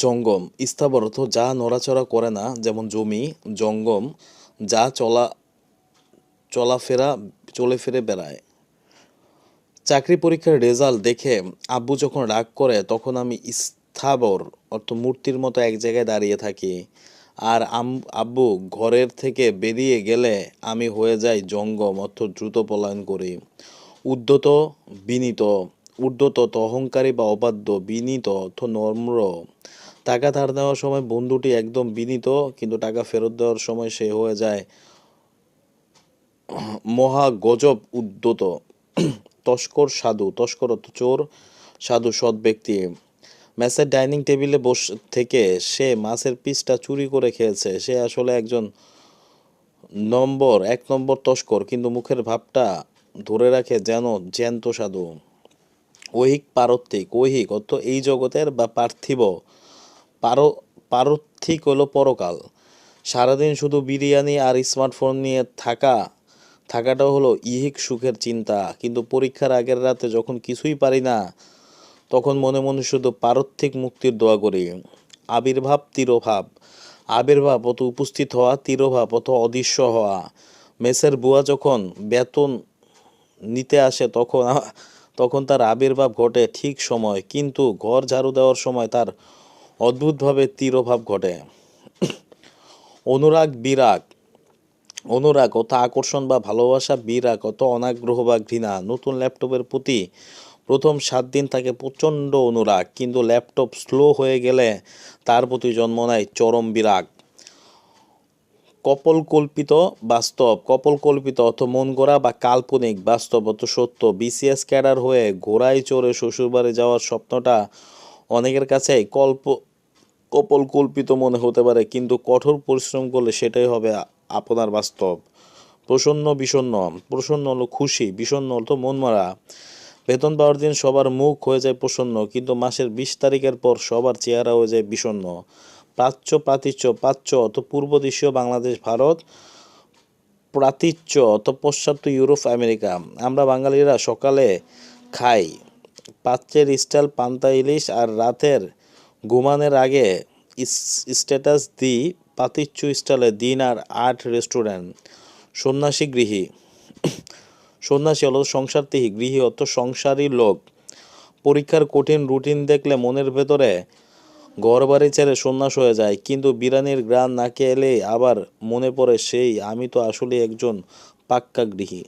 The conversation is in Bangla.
জঙ্গম স্থাবর অর্থ যা নড়াচড়া করে না, যেমন জমি। জঙ্গম যা চলাফেরা চলে ফিরে বেড়ায়। চাকরি পরীক্ষার রেজাল্ট দেখে আব্বু যখন রাগ করে তখন আমি স্থাবর অর্থ মূর্তির মতো এক জায়গায় দাঁড়িয়ে থাকি। আর আব্বু ঘরের থেকে বেরিয়ে গেলে আমি হয়ে যাই জঙ্গম অর্থ দ্রুত পলায়ন করি। উদ্ধত বিনীত উদ্ধত অর্থ অহংকারী বা অবাধ্য, বিনীত অর্থ নম্র। টাকা ধার নেওয়ার সময় বন্ধুটি একদম বিনীত, কিন্তু টাকা ফেরত দেওয়ার সময় সে হয়ে যায় মহা গজব উদ্ধত। তস্কর সাধু, তস্কর অর্থ চোর, সাধু সৎ ব্যক্তি। মেসের ডাইনিং টেবিলে বসে থেকে সে মাছের পিসটা চুরি করে খেয়েছে। সে আসলে একজন এক নম্বর তস্কর, কিন্তু মুখের ভাবটা ধরে রাখে যেন জ্যান্ত সাধু। ঐহিক পারত্বিক, ঐহিক অর্থ এই জগতের বা পার্থিব, পারথিক হলো পরকাল। সারাদিন শুধু বিরিয়ানি আর স্মার্টফোন নিয়ে থাকাটা হলো ইহিক সুখের চিন্তা, কিন্তু পরীক্ষার আগের রাতে যখন কিছুই পারি না তখন মনে মনে শুধু পারথিক মুক্তির দোয়া করি। আবির্ভাব তিরোভাব, আবির্ভাব অত উপস্থিত হওয়া, তিরোভাব অত অদৃশ্য হওয়া। মেসের বুয়া যখন বেতন নিতে আসে তখন তার আবির্ভাব ঘটে ঠিক সময়, কিন্তু ঘর ঝাড়ু দেওয়ার সময় তার অদ্ভুতভাবে তিরোভাব ঘটে। অনুরাগ বিরাগ, অনুরাগ অত আকর্ষণ বা ভালোবাসা, বিরাগ অত অনাগ্রহ বা ঘৃণা। নতুন ল্যাপটপের প্রতি প্রথম 7 দিন থাকে প্রচণ্ড অনুরাগ, কিন্তু ল্যাপটপ স্লো হয়ে গেলে তার প্রতি জন্ম নেয় চরম বিরাগ। কপোলকল্পিত বাস্তব, কপোলকল্পিত অর্থ মন গড়া বা কাল্পনিক, বাস্তব অর্থ সত্য। বিসিএস ক্যাডার হয়ে ঘোড়ায় চড়ে শ্বশুরবাড়ি যাওয়ার স্বপ্নটা অনেকের কাছেই কপোলকল্পিত মনে হতে পারে, কিন্তু কঠোর পরিশ্রম করলে সেটাই হবে আপনার বাস্তব। প্রসন্ন বিষণ্ণ, প্রসন্ন হলো খুশি, বিষণ্ণ অর্থ মন মরা। বেতন পাওয়ার দিন সবার মুখ হয়ে যায় প্রসন্ন, কিন্তু মাসের 20 তারিখের পর সবার চেহারা হয়ে যায় বিষণ্ণ। প্রাচ্য প্রাতীচ্য, প্রাচ্য অর্থ পূর্ব দেশীয় বাংলাদেশ ভারত, প্রাতীচ্য অর্থ পাশ্চাত্য ইউরোপ আমেরিকা। আমরা বাঙালিরা সকালে খাই প্রাচ্যের স্টাইল পান্তা ইলিশ, আর রাতের ঘুমানোর আগে স্ট্যাটাস দিই প্রাতীচ্য স্টাইলে ডিনার আর্ট রেস্টুরেন্ট। সন্ন্যাসী গৃহী, সন্ন্যাসী হলো সংসার ত্যাগী, গৃহী অর্থ সংসারী লোক। পরীক্ষার কঠিন রুটিন দেখলে মনের ভেতরে ঘরবাড়ি ছেড়ে সন্ন্যাস হয়ে যায়, কিন্তু বিরিয়ানির গ্রান নাকে এলেই আবার মনে পড়ে সেই আমি তো আসলে একজন পাক্কা গৃহী।